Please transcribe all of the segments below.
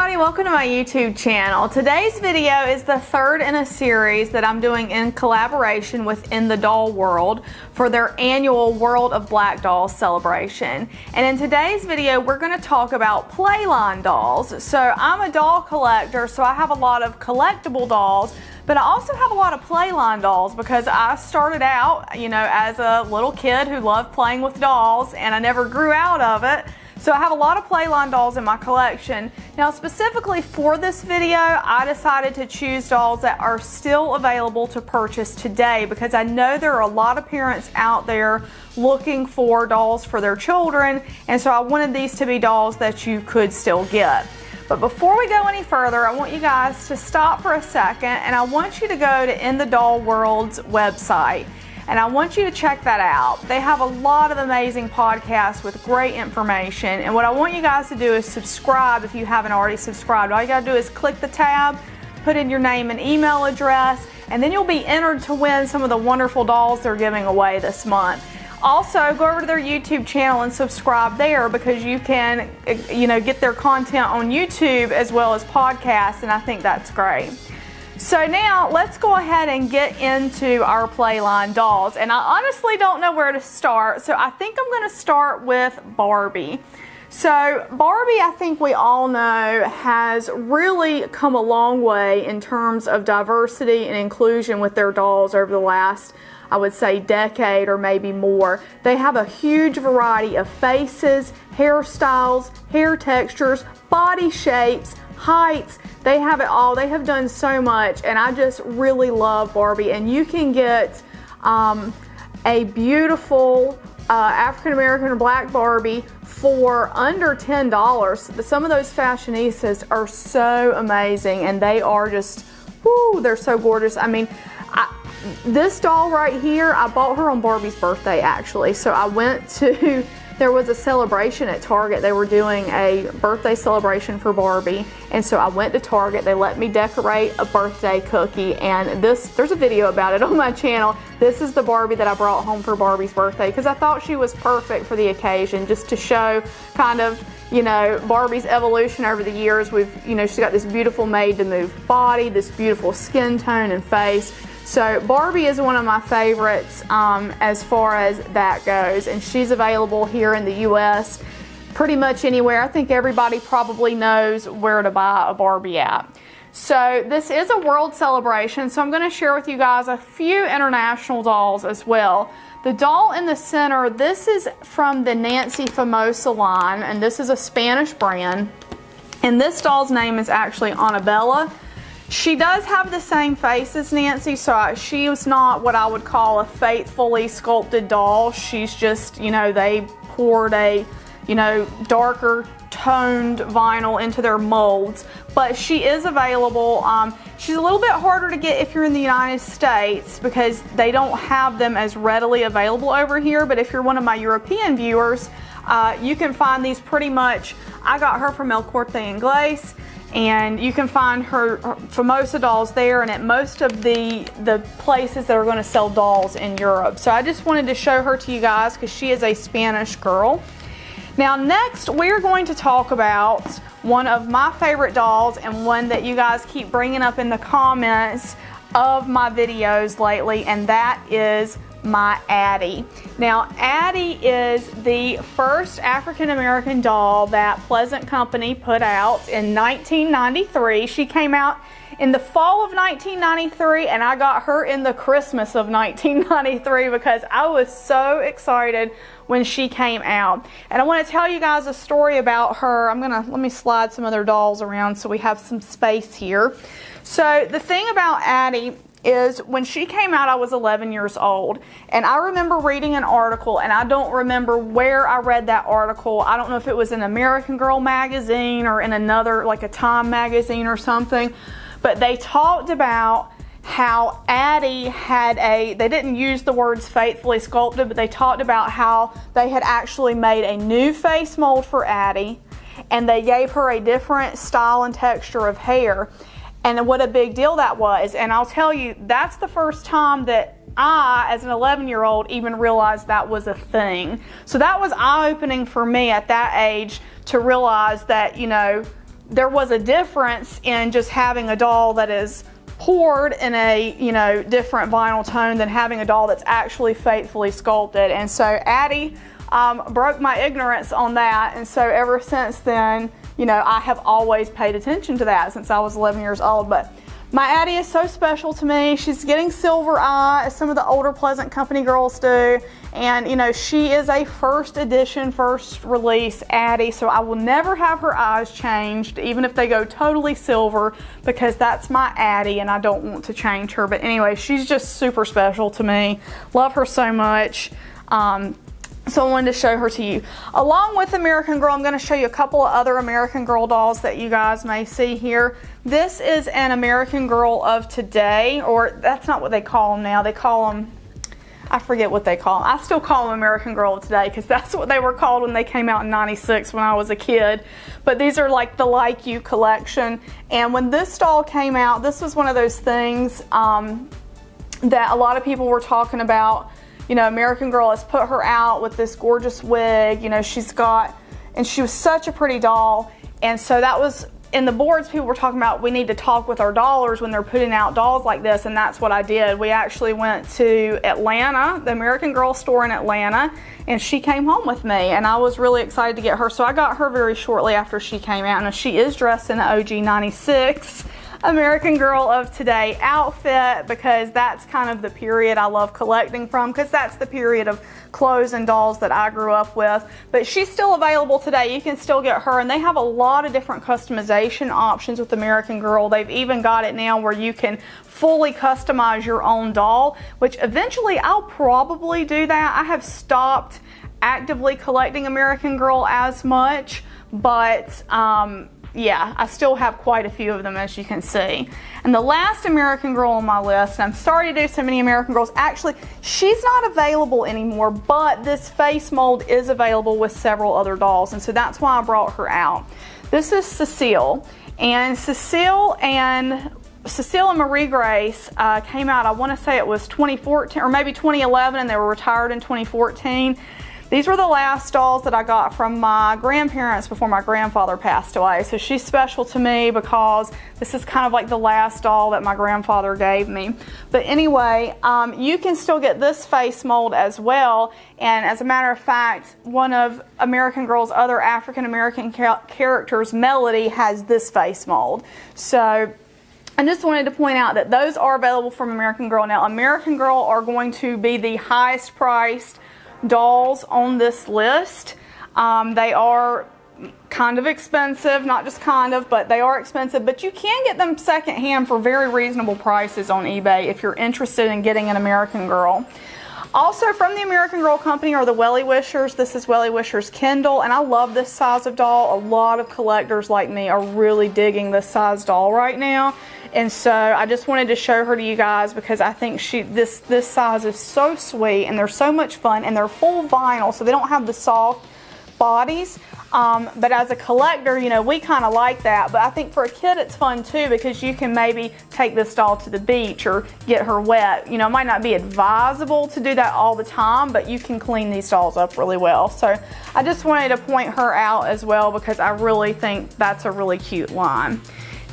everybody, welcome to my YouTube channel. Today's video is the third in a series that I'm doing in collaboration with In the Doll World for their annual World of Black Dolls celebration. And in today's video, we're going to talk about Playline dolls. So I'm a doll collector, so I have a lot of collectible dolls, but I also have a lot of Playline dolls because I started out, as a little kid who loved playing with dolls, and I never grew out of it. So I have a lot of Playline dolls in my collection. Now specifically for this video, I decided to choose dolls that are still available to purchase today because I know there are a lot of parents out there looking for dolls for their children, and so I wanted these to be dolls that you could still get. But before we go any further, I want you guys to stop for a second and I want you to go to In the Doll World's website. And I want you to check that out. They have a lot of amazing podcasts with great information. And what I want you guys to do is subscribe if you haven't already subscribed. All you gotta do is click the tab, put in your name and email address, and then you'll be entered to win some of the wonderful dolls they're giving away this month. Also, go over to their YouTube channel and subscribe there because you can, get their content on YouTube as well as podcasts, and I think that's great. So now let's go ahead and get into our Playline dolls. And I honestly don't know where to start, so I think I'm going to start with Barbie. So Barbie, I think we all know, has really come a long way in terms of diversity and inclusion with their dolls over the last, I would say, decade or maybe more. They have a huge variety of faces, hairstyles, hair textures, body shapes, heights. They have it all. They have done so much, and I just really love Barbie. And you can get a beautiful African American or black Barbie for under $10. Some of those fashionistas are so amazing, and they are just, they're so gorgeous. I mean, this doll right here, I bought her on Barbie's birthday actually. So I went to, there was a celebration at Target. They were doing a birthday celebration for Barbie, and so I went to Target. They let me decorate a birthday cookie, and there's a video about it on my channel. This is the Barbie that I brought home for Barbie's birthday because I thought she was perfect for the occasion, just to show kind of, Barbie's evolution over the years. She's got this beautiful made-to-move body, this beautiful skin tone and face. So Barbie is one of my favorites as far as that goes, and she's available here in the US pretty much anywhere. I think everybody probably knows where to buy a Barbie at. So this is a world celebration, so I'm going to share with you guys a few international dolls as well. The doll in the center, this is from the Nancy Famosa line, and this is a Spanish brand, and this doll's name is actually Annabella. She does have the same face as Nancy, so she was not what I would call a faithfully sculpted doll. She's just, they poured a, darker toned vinyl into their molds. But she is available. She's a little bit harder to get if you're in the United States because they don't have them as readily available over here. But if you're one of my European viewers, you can find these pretty much. I got her from El Corte Inglés. And you can find her Famosa dolls there and at most of the places that are going to sell dolls in Europe. So I just wanted to show her to you guys because she is a Spanish girl. Now next we're going to talk about one of my favorite dolls and one that you guys keep bringing up in the comments of my videos lately, and that is my Addie. Now Addie is the first African American doll that Pleasant Company put out in 1993. She came out in the fall of 1993, and I got her in the Christmas of 1993 because I was so excited when she came out. And I want to tell you guys a story about her. Let me slide some other dolls around so we have some space here. So the thing about Addie is when she came out, I was 11 years old, and I remember reading an article, and I don't remember where I read that article. I don't know if it was in American Girl magazine or in another, like a Time magazine or something, but they talked about how Addie had they didn't use the words faithfully sculpted, but they talked about how they had actually made a new face mold for Addie, and they gave her a different style and texture of hair. And what a big deal that was. And I'll tell you, that's the first time that I, as an 11-year-old, even realized that was a thing. So that was eye-opening for me at that age to realize that, there was a difference in just having a doll that is poured in a, you know, different vinyl tone than having a doll that's actually faithfully sculpted. And so Addie broke my ignorance on that, and so ever since then, you know, I have always paid attention to that since I was 11 years old. But my Addie is so special to me. She's getting silver eye, as some of the older Pleasant Company girls do. And, you know, she is a first edition, first release Addie, so I will never have her eyes changed, even if they go totally silver, because that's my Addie and I don't want to change her. But anyway, she's just super special to me. Love her so much. So I wanted to show her to you. Along with American Girl, I'm going to show you a couple of other American Girl dolls that you guys may see here. This is an American Girl of today, or that's not what they call them now. They call them, I forget what they call them. I still call them American Girl of today because that's what they were called when they came out in '96 when I was a kid. But these are like the Like You collection. And when this doll came out, this was one of those things that a lot of people were talking about. You know, American Girl has put her out with this gorgeous wig, you know, she's got, and she was such a pretty doll. And so that was, in the boards, people were talking about we need to talk with our dollars when they're putting out dolls like this, and that's what I did. We actually went to Atlanta, the American Girl store in Atlanta, and she came home with me, and I was really excited to get her. So I got her very shortly after she came out, and she is dressed in the OG '96 American Girl of today outfit, because that's kind of the period I love collecting from, because that's the period of clothes and dolls that I grew up with. But she's still available today. You can still get her, and they have a lot of different customization options with American Girl. They've even got it now where you can fully customize your own doll, which eventually I'll probably do that. I have stopped actively collecting American Girl as much, but yeah, I still have quite a few of them, as you can see. And the last American Girl on my list, and I'm sorry to do so many American Girls, actually, she's not available anymore, but this face mold is available with several other dolls, and so that's why I brought her out. This is Cecile, and Cecile and Marie Grace came out, I want to say it was 2014, or maybe 2011, and they were retired in 2014. These were the last dolls that I got from my grandparents before my grandfather passed away. So she's special to me because this is kind of like the last doll that my grandfather gave me. But anyway, you can still get this face mold as well. And as a matter of fact, one of American Girl's other African American characters, Melody, has this face mold. So I just wanted to point out that those are available from American Girl. Now, American Girl are going to be the highest priced dolls on this list. They are kind of expensive, not just kind of, but they are expensive, but you can get them secondhand for very reasonable prices on eBay if you're interested in getting an American Girl. Also from the American Girl company are the Wellie Wishers. This is Wellie Wishers Kindle, and I love this size of doll. A lot of collectors like me are really digging this size doll right now. And so I just wanted to show her to you guys because I think this size is so sweet, and they're so much fun, and they're full vinyl, so they don't have the soft bodies. But as a collector, you know, we kind of like that. But I think for a kid it's fun too, because you can maybe take this doll to the beach or get her wet. You know, it might not be advisable to do that all the time, but you can clean these dolls up really well. So I just wanted to point her out as well because I really think that's a really cute line.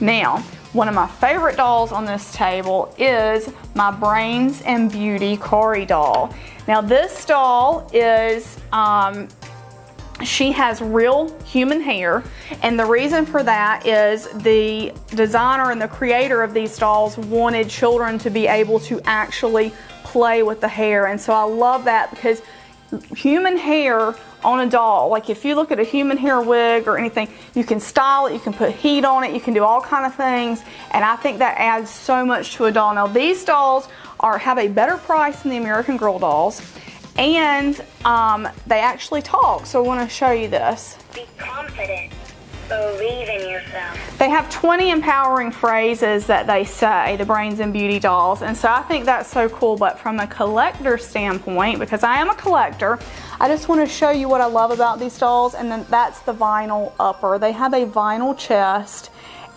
Now, one of my favorite dolls on this table is my Brains and Beauty Kari doll. Now this doll is, she has real human hair, and the reason for that is the designer and the creator of these dolls wanted children to be able to actually play with the hair. And so I love that, because human hair on a doll, like if you look at a human hair wig or anything, you can style it, you can put heat on it, you can do all kind of things, and I think that adds so much to a doll. Now these dolls have a better price than the American Girl dolls, and they actually talk, so I want to show you this. Be confident. Believe in yourself. They have 20 empowering phrases that they say, the Brains and Beauty dolls, and so I think that's so cool. But from a collector standpoint, because I am a collector, I just want to show you what I love about these dolls, and then that's the vinyl upper. They have a vinyl chest,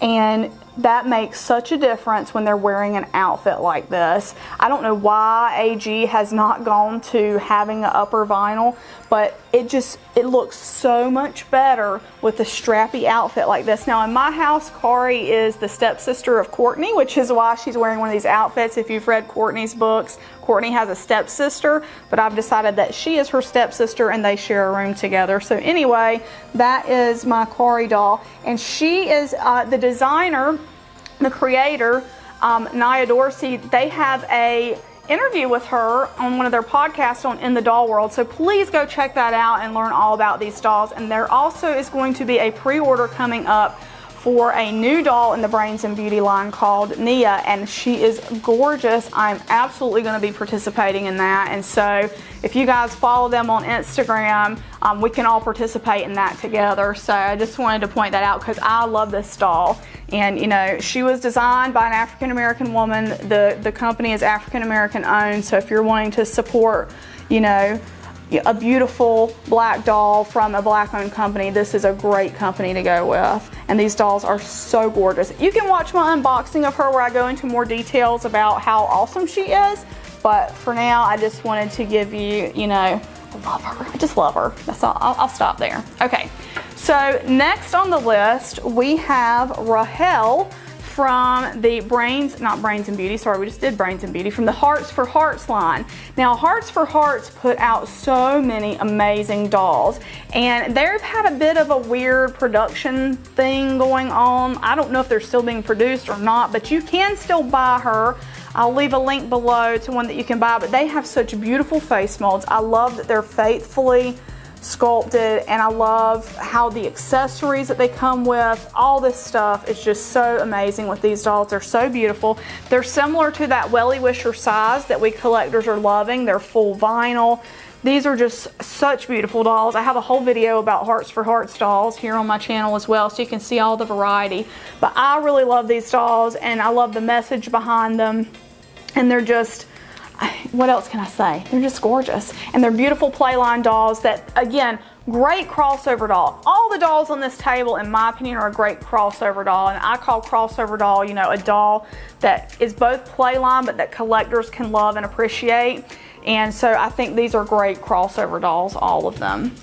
and that makes such a difference when they're wearing an outfit like this. I don't know why AG has not gone to having an upper vinyl, but it looks so much better with a strappy outfit like this. Now in my house, Kari is the stepsister of Courtney, which is why she's wearing one of these outfits. If you've read Courtney's books, Courtney has a stepsister, but I've decided that she is her stepsister and they share a room together. So anyway, that is my Kari doll, and she is the designer, the creator, Nia Dorsey. They have a interview with her on one of their podcasts on In the Doll World, so please go check that out and learn all about these dolls. And there also is going to be a pre-order coming up for a new doll in the Brains and Beauty line called Nia, and she is gorgeous. I'm absolutely going to be participating in that, and so if you guys follow them on Instagram, we can all participate in that together. So I just wanted to point that out because I love this doll. And you know, she was designed by an African American woman. The company is African American owned, so if you're wanting to support, you know, a beautiful black doll from a black owned company, this is a great company to go with. And these dolls are so gorgeous. You can watch my unboxing of her where I go into more details about how awesome she is, but for now I just wanted to give you, you know, I love her. I just love her. That's all. I'll stop there. Okay, so next on the list we have Rahel from the not Brains and Beauty, sorry, we just did Brains and Beauty, from the Hearts for Hearts line. Now, Hearts for Hearts put out so many amazing dolls, and they've had a bit of a weird production thing going on. I don't know if they're still being produced or not, but you can still buy her. I'll leave a link below to one that you can buy, but they have such beautiful face molds. I love that they're faithfully sculpted, and I love how the accessories that they come with, all this stuff is just so amazing with these dolls. They're so beautiful. They're similar to that Wellie Wisher size that we collectors are loving. They're full vinyl. These are just such beautiful dolls. I have a whole video about Hearts for Hearts dolls here on my channel as well, so you can see all the variety. But I really love these dolls, and I love the message behind them, and they're just, what else can I say? They're just gorgeous. And they're beautiful Playline dolls that, again, great crossover doll. All the dolls on this table, in my opinion, are a great crossover doll. And I call crossover doll, you know, a doll that is both Playline but that collectors can love and appreciate. And so I think these are great crossover dolls, all of them.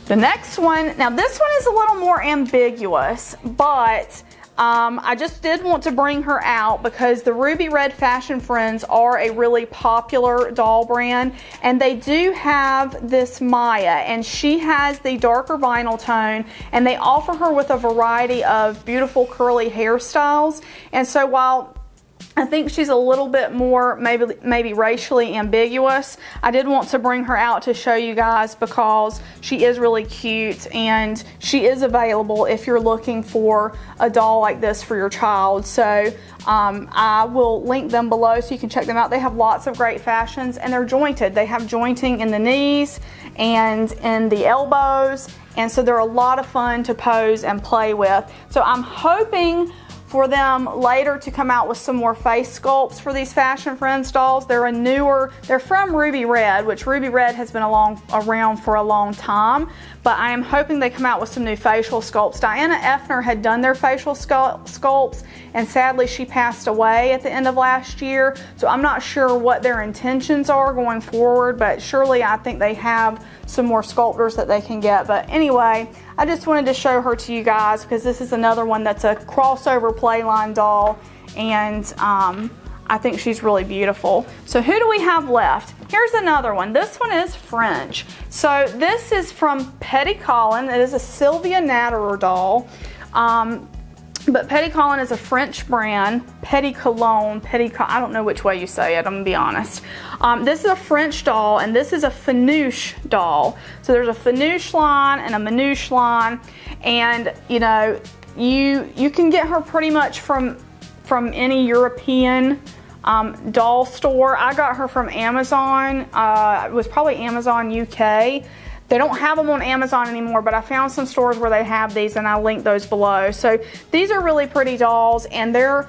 The next one, now this one is a little more ambiguous, but I just did want to bring her out because the Ruby Red Fashion Friends are a really popular doll brand, and they do have this Maya, and she has the darker vinyl tone, and they offer her with a variety of beautiful curly hairstyles. And so while I think she's a little bit more maybe racially ambiguous, I did want to bring her out to show you guys because she is really cute, and she is available if you're looking for a doll like this for your child. So I will link them below so you can check them out. They have lots of great fashions, and they're jointed. They have jointing in the knees and in the elbows, and so they're a lot of fun to pose and play with. So I'm hoping for them later to come out with some more face sculpts for these Fashion Friends dolls. They're from Ruby Red, which Ruby Red has been around for a long time, but I am hoping they come out with some new facial sculpts. Diana Effner had done their facial sculpts, and sadly she passed away at the end of last year, so I'm not sure what their intentions are going forward, but surely I think they have some more sculptors that they can get. But anyway, I just wanted to show her to you guys because this is another one that's a crossover Playline doll, and I think she's really beautiful. So who do we have left? Here's another one. This one is French. So this is from Petty Collin. It is a Sylvia Natterer doll. But Petty Collin is a French brand. Petty Cologne, I don't know which way you say it, I'm gonna be honest. This is a French doll, and this is a Fanouche doll. So there's a Fanouche line and a Manouche line, and you know, you can get her pretty much from any European doll store. I got her from Amazon. It was probably Amazon UK. They don't have them on Amazon anymore, but I found some stores where they have these, and I linked those below. So these are really pretty dolls, and they're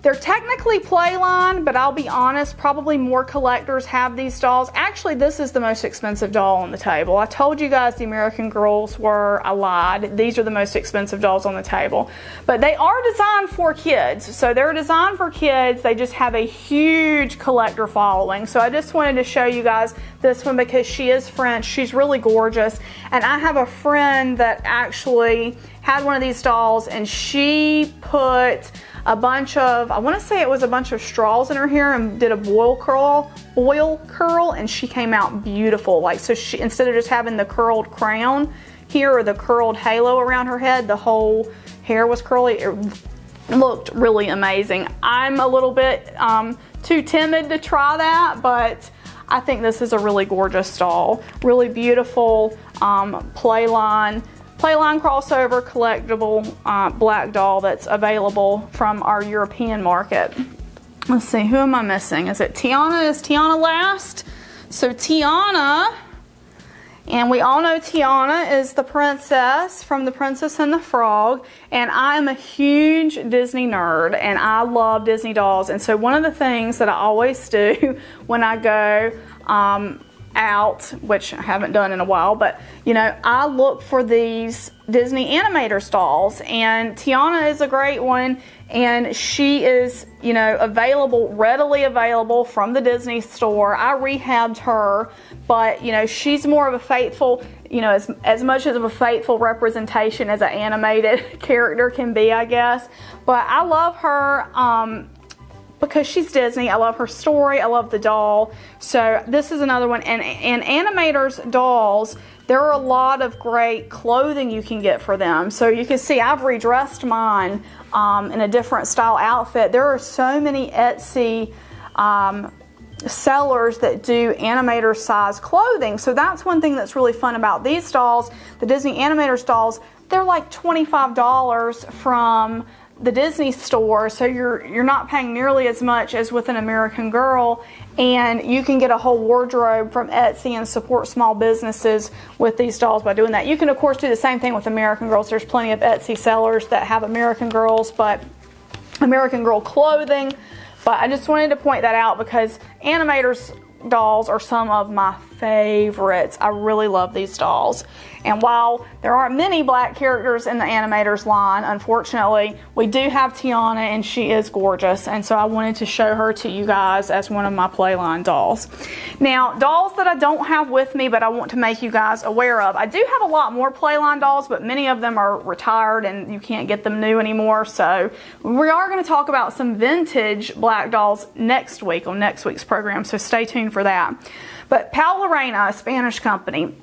They're technically Playline, but I'll be honest, probably more collectors have these dolls. Actually, this is the most expensive doll on the table. I told you guys the American Girls were, I lied. These are the most expensive dolls on the table. But they are designed for kids. So they're designed for kids. They just have a huge collector following. So I just wanted to show you guys this one because she is French. She's really gorgeous. And I have a friend that actually had one of these dolls, and she put a bunch of, I want to say it was a bunch of straws in her hair and did a boil curl, and she came out beautiful. Like, so she, instead of just having the curled crown here or the curled halo around her head, the whole hair was curly. It looked really amazing. I'm a little bit too timid to try that, but I think this is a really gorgeous doll. Really beautiful Playline crossover collectible black doll that's available from our European market. Let's see, who am I missing? Is it Tiana? Is Tiana last? So Tiana, and we all know Tiana is the princess from The Princess and the Frog, and I'm a huge Disney nerd, and I love Disney dolls. And so one of the things that I always do when I go out, which I haven't done in a while, but you know, I look for these Disney Animators dolls, and Tiana is a great one, and she is, you know, readily available from the Disney store. I rehabbed her, but you know, she's more of a faithful, you know, as much as of a faithful representation as an animated character can be, I guess. But I love her because she's Disney. I love her story. I love the doll. So this is another one. And Animators dolls, there are a lot of great clothing you can get for them. So you can see I've redressed mine in a different style outfit. There are so many Etsy sellers that do Animator size clothing. So that's one thing that's really fun about these dolls. The Disney Animators dolls, they're like $25 from the Disney store, so you're not paying nearly as much as with an American Girl, and you can get a whole wardrobe from Etsy and support small businesses with these dolls by doing that. You can of course do the same thing with American Girls. There's plenty of Etsy sellers that have American Girls, but American Girl clothing. But I just wanted to point that out because Animators dolls are some of my favorites. I really love these dolls. And while there aren't many black characters in the Animators line, unfortunately, we do have Tiana, and she is gorgeous. And so I wanted to show her to you guys as one of my Playline dolls. Now, dolls that I don't have with me, but I want to make you guys aware of. I do have a lot more Playline dolls, but many of them are retired and you can't get them new anymore. So we are going to talk about some vintage black dolls next week on next week's program. So stay tuned for that. But Paula Reina, a Spanish company,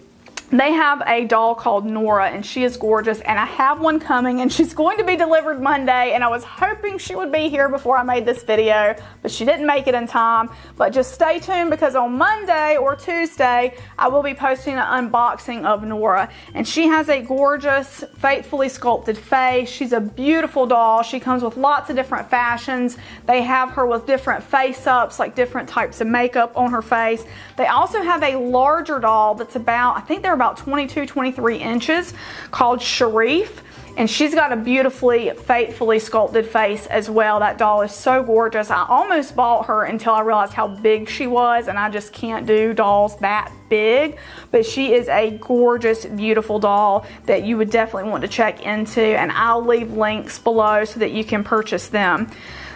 they have a doll called Nora, and she is gorgeous, and I have one coming, and she's going to be delivered Monday, and I was hoping she would be here before I made this video, but she didn't make it in time. But just stay tuned, because on Monday or Tuesday I will be posting an unboxing of Nora, and she has a gorgeous, faithfully sculpted face. She's a beautiful doll. She comes with lots of different fashions. They have her with different face ups, like different types of makeup on her face. They also have a larger doll that's about, I think they're about 22, 23 inches, called Sharif, and she's got a beautifully, faithfully sculpted face as well. That doll is so gorgeous. I almost bought her until I realized how big she was, and I just can't do dolls that big, but she is a gorgeous, beautiful doll that you would definitely want to check into, and I'll leave links below so that you can purchase them.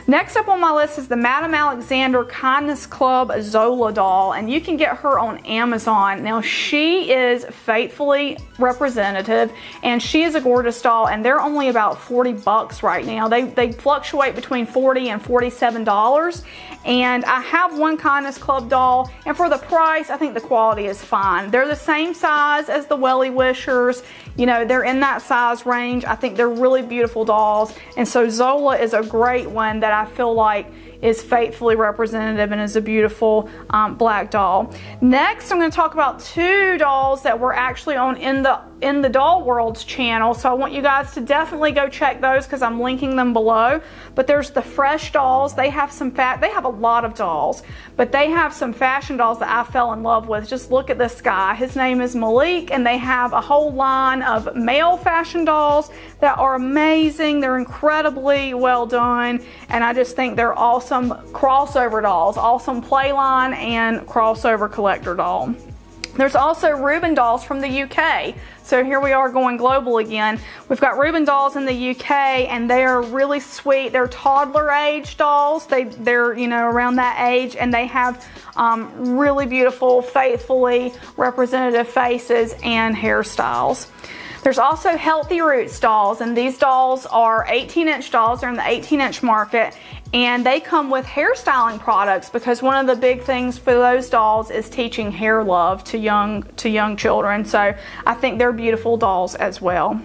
Next up on my list is the Madame Alexander Kindness Club Zola doll, and you can get her on Amazon. Now, she is faithfully representative, and she is a gorgeous doll, and they're only about 40 bucks right now. They fluctuate between $40 and $47, and I have one Kindness Club doll, and for the price, I think the quality is fine. They're the same size as the Wellie Wishers. You know, they're in that size range. I think they're really beautiful dolls, and so Zola is a great one that I feel like is faithfully representative and is a beautiful black doll. Next, I'm going to talk about two dolls that were actually on in the In the Doll World's channel, so I want you guys to definitely go check those because I'm linking them below. But there's the Fresh Dolls. They have they have a lot of dolls, but they have some fashion dolls that I fell in love with. Just look at this guy. His name is Malik, and they have a whole line of male fashion dolls that are amazing. They're incredibly well done, and I just think they're awesome crossover dolls, awesome Playline and crossover collector doll. There's also Reuben Dolls from the UK. So here we are going global again. We've got Reuben Dolls in the UK, and they are really sweet. They're toddler age dolls. They're you know, around that age, and they have really beautiful, faithfully representative faces and hairstyles. There's also Healthy Roots dolls, and these dolls are 18-inch dolls. They're in the 18-inch market, and they come with hairstyling products because one of the big things for those dolls is teaching hair love to young children. So I think they're beautiful dolls as well.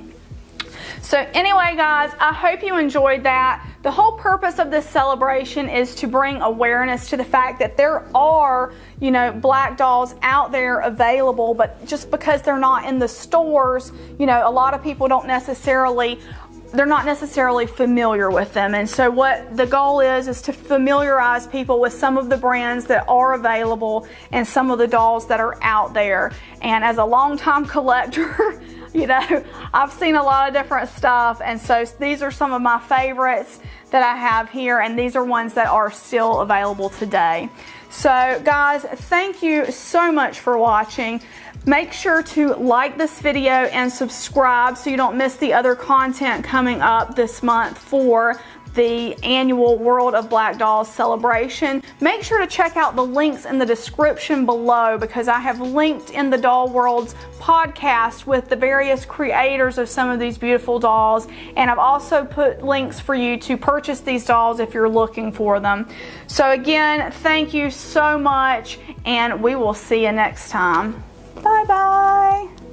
So anyway, guys, I hope you enjoyed that. The whole purpose of this celebration is to bring awareness to the fact that there are, you know, black dolls out there available, but just because they're not in the stores, you know, a lot of people don't necessarily, they're not necessarily familiar with them. And so what the goal is to familiarize people with some of the brands that are available and some of the dolls that are out there. And as a longtime collector, you know, I've seen a lot of different stuff, and so these are some of my favorites that I have here, and these are ones that are still available today. So guys, thank you so much for watching. Make sure to like this video and subscribe so you don't miss the other content coming up this month for the annual World of Black Dolls celebration. Make sure to check out the links in the description below because I have linked in the Doll World's podcast with the various creators of some of these beautiful dolls, and I've also put links for you to purchase these dolls if you're looking for them. So again, thank you so much, and we will see you next time. Bye bye.